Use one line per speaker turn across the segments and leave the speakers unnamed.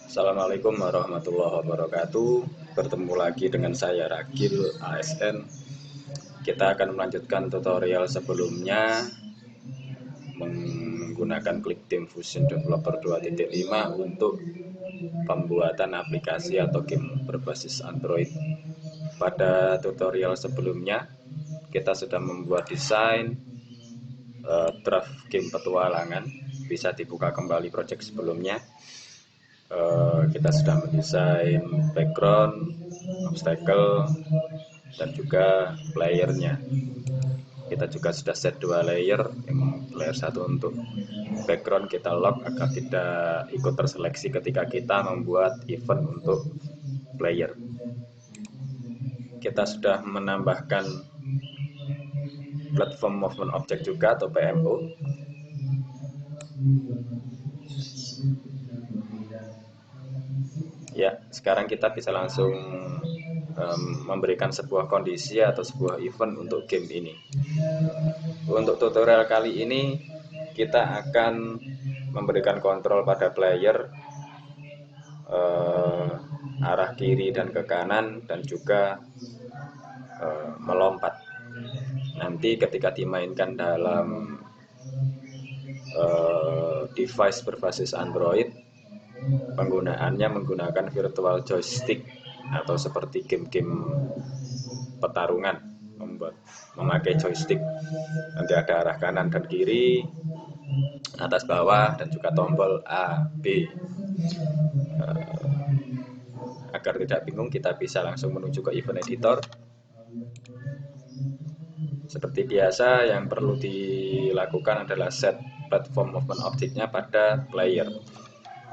Assalamualaikum warahmatullahi wabarakatuh. Bertemu lagi dengan saya Ragil ASN. Kita akan melanjutkan tutorial sebelumnya menggunakan ClickTeam Fusion Developer 2.5 untuk pembuatan aplikasi atau game berbasis Android. Pada tutorial sebelumnya kita sudah membuat desain draft game petualangan. Bisa dibuka kembali project sebelumnya. Kita sudah mendesain background, obstacle, dan juga playernya. Kita juga sudah set dua layer, yang layer satu untuk background kita lock agar tidak ikut terseleksi ketika kita membuat event untuk player. Kita sudah menambahkan platform movement object juga atau PMO. Ya, sekarang kita bisa langsung memberikan sebuah kondisi atau sebuah event untuk game ini. Untuk tutorial kali ini kita akan memberikan kontrol pada player arah kiri dan ke kanan, dan juga melompat. Nanti ketika dimainkan dalam device berbasis Android, penggunaannya menggunakan virtual joystick atau seperti game-game pertarungan, memakai joystick. Nanti ada arah kanan dan kiri, atas bawah, dan juga tombol A, B. Agar tidak bingung, kita bisa langsung menuju ke event editor. Seperti biasa, yang perlu dilakukan adalah set platform movement object-nya pada player.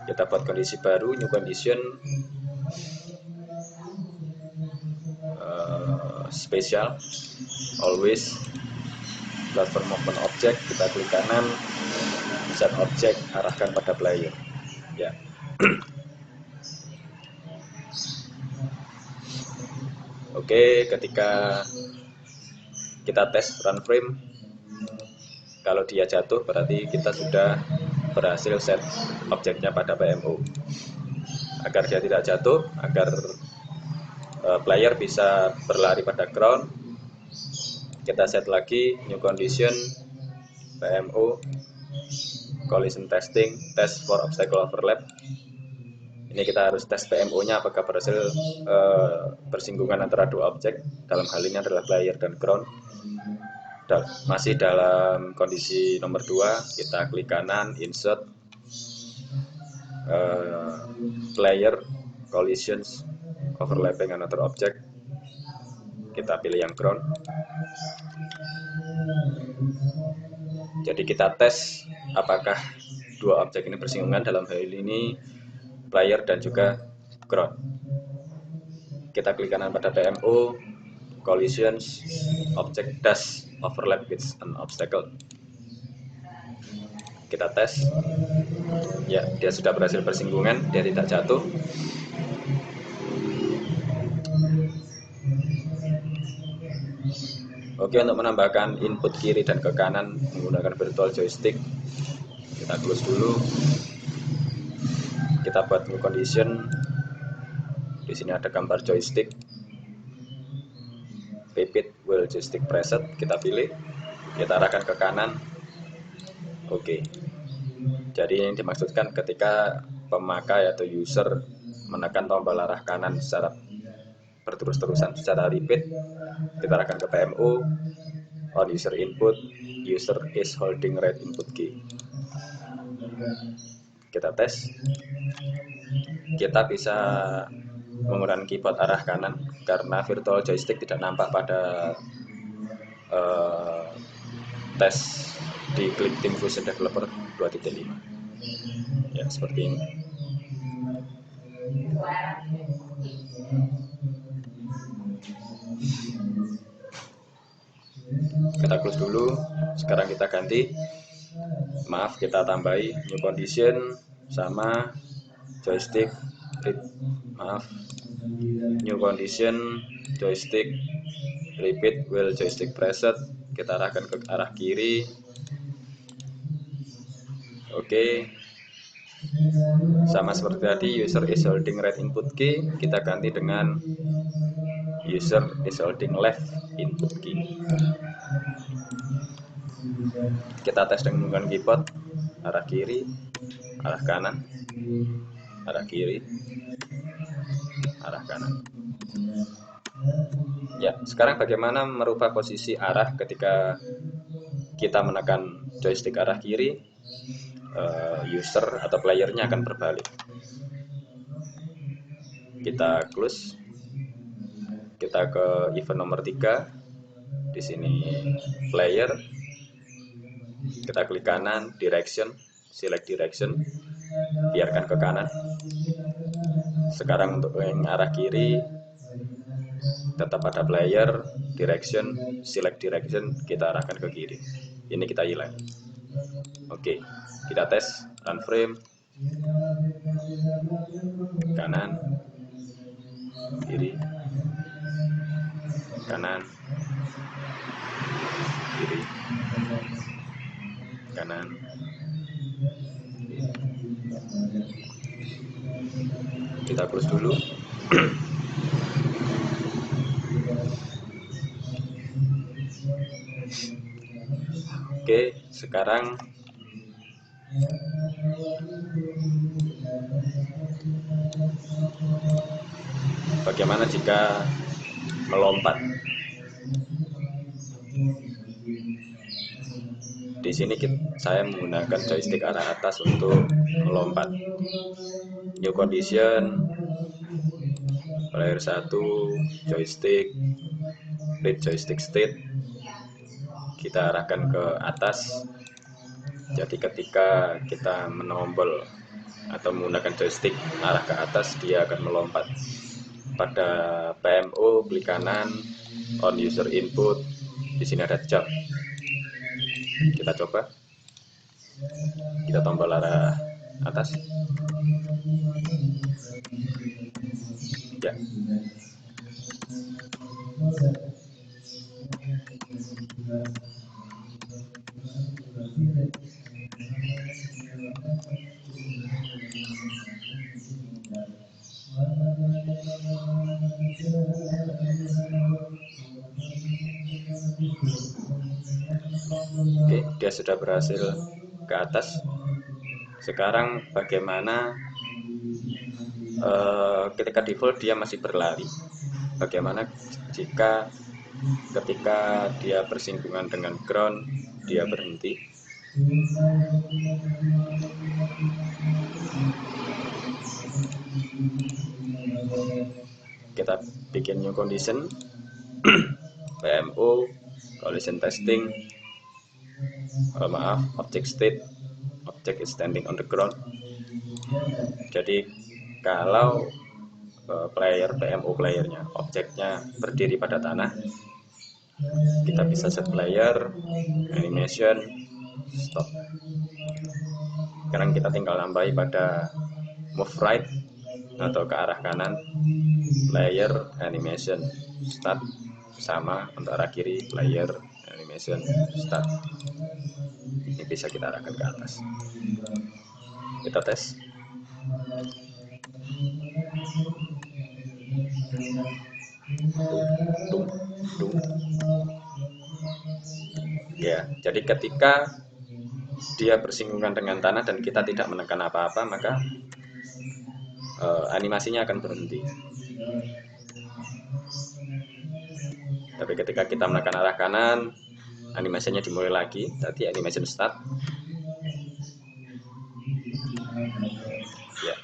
Kita buat kondisi baru, new condition, spesial, always platform movement object. Kita klik kanan, set object, arahkan pada player. Ya. Oke, ketika kita tes run frame, kalau dia jatuh berarti kita sudah berhasil set objeknya pada PMO. Agar dia tidak jatuh, agar player bisa berlari pada ground, kita set lagi new condition, PMO, collision testing, test for obstacle overlap. Ini kita harus tes PMO-nya apakah berhasil bersinggungan antara dua objek. Dalam hal ini adalah player dan ground. Masih dalam kondisi nomor 2, kita klik kanan, insert, player, collisions, overlapping another object. Kita pilih yang ground. Jadi kita tes apakah dua objek ini bersinggungan, dalam hal ini player dan juga ground. Kita klik kanan pada PMO, collisions, object dash overlap with an obstacle. Kita tes. Ya, dia sudah berhasil bersinggungan, dia tidak jatuh. Oke, untuk menambahkan input kiri dan ke kanan menggunakan virtual joystick, kita close dulu. Kita buat new condition. Di sini ada gambar joystick. Pivot wheel joystick preset, kita pilih. Kita arahkan ke kanan. Oke. Jadi yang dimaksudkan ketika pemakai atau user menekan tombol arah kanan secara berterus-terusan, secara repeat, kita arahkan ke PMO. On user input, user is holding right input key. Kita tes. Kita bisa menggunakan keyboard arah kanan karena virtual joystick tidak nampak pada tes di ClickTeam Fusion Developer 2.5. Ya, seperti ini. Kita close dulu. Sekarang kita ganti, maaf, kita tambahi new condition sama joystick, maaf, new condition, joystick, repeat wheel joystick preset. Kita arahkan ke arah kiri. Oke. Sama seperti tadi, user is holding right input key, kita ganti dengan user is holding left input key. Kita tes dengan menggunakan keyboard, arah kiri, arah kanan, arah kiri, arah kanan. Ya, sekarang bagaimana merubah posisi arah ketika kita menekan joystick arah kiri? User atau playernya akan berbalik. Kita close, kita ke event nomor 3. Di sini player, kita klik kanan, direction, select direction, biarkan ke kanan. Sekarang untuk yang arah kiri, tetap ada player, direction, select direction, kita arahkan ke kiri. Ini kita hilang. Oke, kita tes run frame, kanan, kiri, kanan, kiri, kanan. Kita close dulu. Oke, sekarang bagaimana jika melompat? Di sini saya menggunakan joystick arah atas untuk melompat. New condition, player 1, joystick, lead joystick state, kita arahkan ke atas. Jadi ketika kita menombol atau menggunakan joystick arah ke atas, dia akan melompat. Pada PMO, klik kanan, on user input, di sini ada jump. Kita coba, kita tombol arah atas. Ya. Oke, dia sudah berhasil ke atas. Sekarang bagaimana ketika default dia masih berlari? Bagaimana jika ketika dia bersinggungan dengan ground dia berhenti? Kita bikin new condition, PMO, collision testing, object state, object is standing on the ground. Jadi kalau player PMO playernya, objeknya berdiri pada tanah, kita bisa set player, animation, stop. Sekarang kita tinggal nambahi pada move right atau ke arah kanan, player, animation, start. Sama untuk arah kiri, player, animation, start. Ini bisa kita arahkan ke atas. Kita tes. Ya, jadi ketika dia bersinggungan dengan tanah dan kita tidak menekan apa-apa, maka animasinya akan berhenti. Tapi ketika kita menekan arah kanan, animasinya dimulai lagi. Tadi animation start. Ya.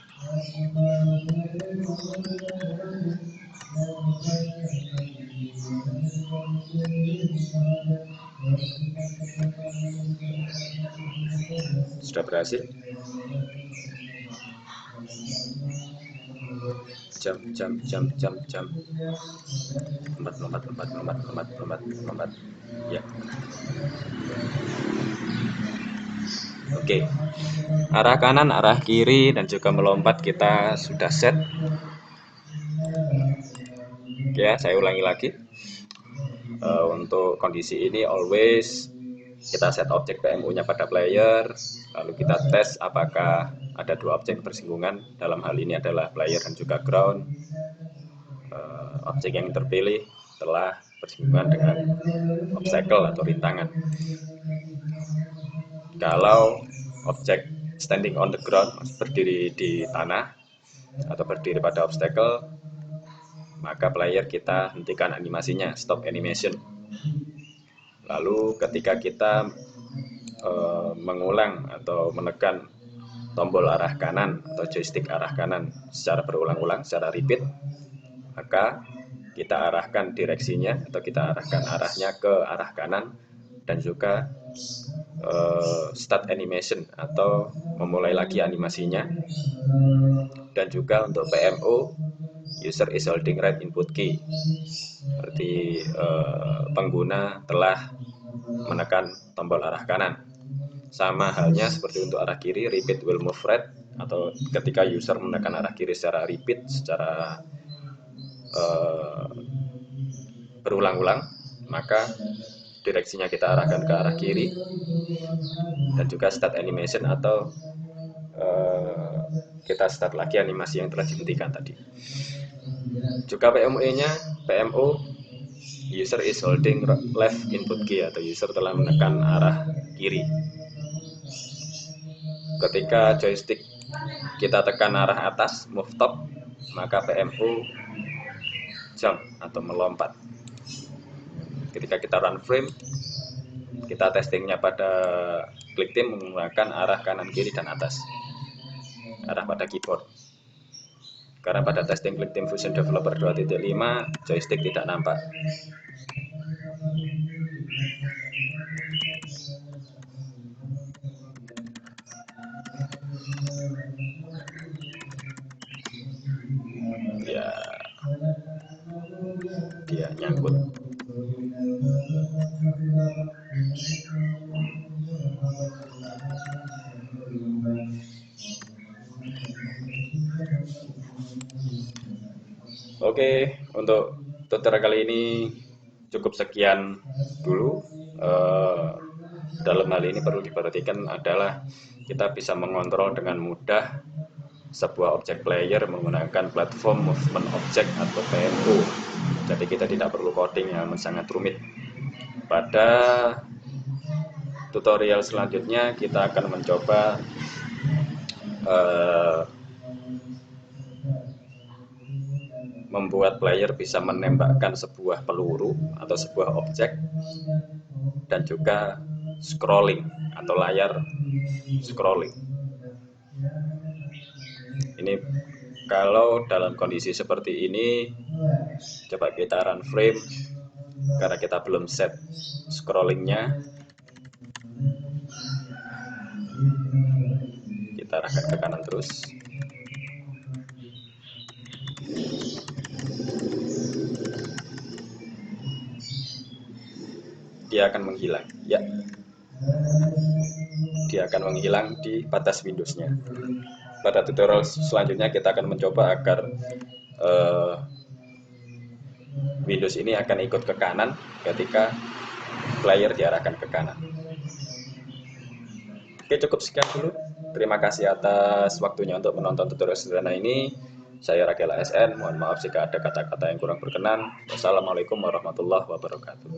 Sudah berhasil. Jam. Lompat. Ya. Oke. Arah kanan, arah kiri, dan juga melompat kita sudah set. Ya, saya ulangi lagi. Untuk kondisi ini always Kita set objek PMU-nya pada player, lalu kita tes apakah ada dua objek bersinggungan, dalam hal ini adalah player dan juga ground. Objek yang terpilih telah bersinggungan dengan obstacle atau rintangan. Kalau objek standing on the ground, berdiri di tanah atau berdiri pada obstacle, maka player kita hentikan animasinya, stop animation. Lalu ketika kita mengulang atau menekan tombol arah kanan atau joystick arah kanan secara berulang-ulang, secara repeat, maka kita arahkan direksinya atau kita arahkan arahnya ke arah kanan, dan juga start animation atau memulai lagi animasinya. Dan juga untuk PMO, user is holding right input key, berarti pengguna telah menekan tombol arah kanan. Sama halnya seperti untuk arah kiri, repeat will move right, atau ketika user menekan arah kiri secara repeat, secara berulang-ulang, maka direksinya kita arahkan ke arah kiri. Dan juga start animation atau kita start lagi animasi yang telah dihentikan tadi. Juga PMO-nya, PMO user is holding left input key, atau user telah menekan arah kiri. Ketika joystick kita tekan arah atas, move top, maka PMO jump atau melompat. Ketika kita run frame, kita testingnya pada klik tim menggunakan arah kanan, kiri, dan atas, arah pada keyboard. Karena pada testing klik tim Fusion Developer 2.5 joystick tidak nampak. Ya, dia nyangkut. Oke, untuk tutorial kali ini cukup sekian dulu. Dalam hal ini perlu diperhatikan adalah kita bisa mengontrol dengan mudah sebuah objek player menggunakan platform movement object atau PMO. Jadi kita tidak perlu coding yang sangat rumit. Pada tutorial selanjutnya kita akan mencoba membuat player bisa menembakkan sebuah peluru atau sebuah objek, dan juga scrolling atau layar scrolling. Ini kalau dalam kondisi seperti ini, coba kita run frame, karena kita belum set scrollingnya, kita arahkan ke kanan terus. Dia akan menghilang, ya. Dia akan menghilang di batas Windows-nya. Pada tutorial selanjutnya kita akan mencoba agar Windows ini akan ikut ke kanan ketika player diarahkan ke kanan. Oke, cukup sekian dulu. Terima kasih atas waktunya untuk menonton tutorial sederhana ini. Saya Rakel ASN, mohon maaf jika ada kata-kata yang kurang berkenan. Wassalamualaikum warahmatullahi wabarakatuh.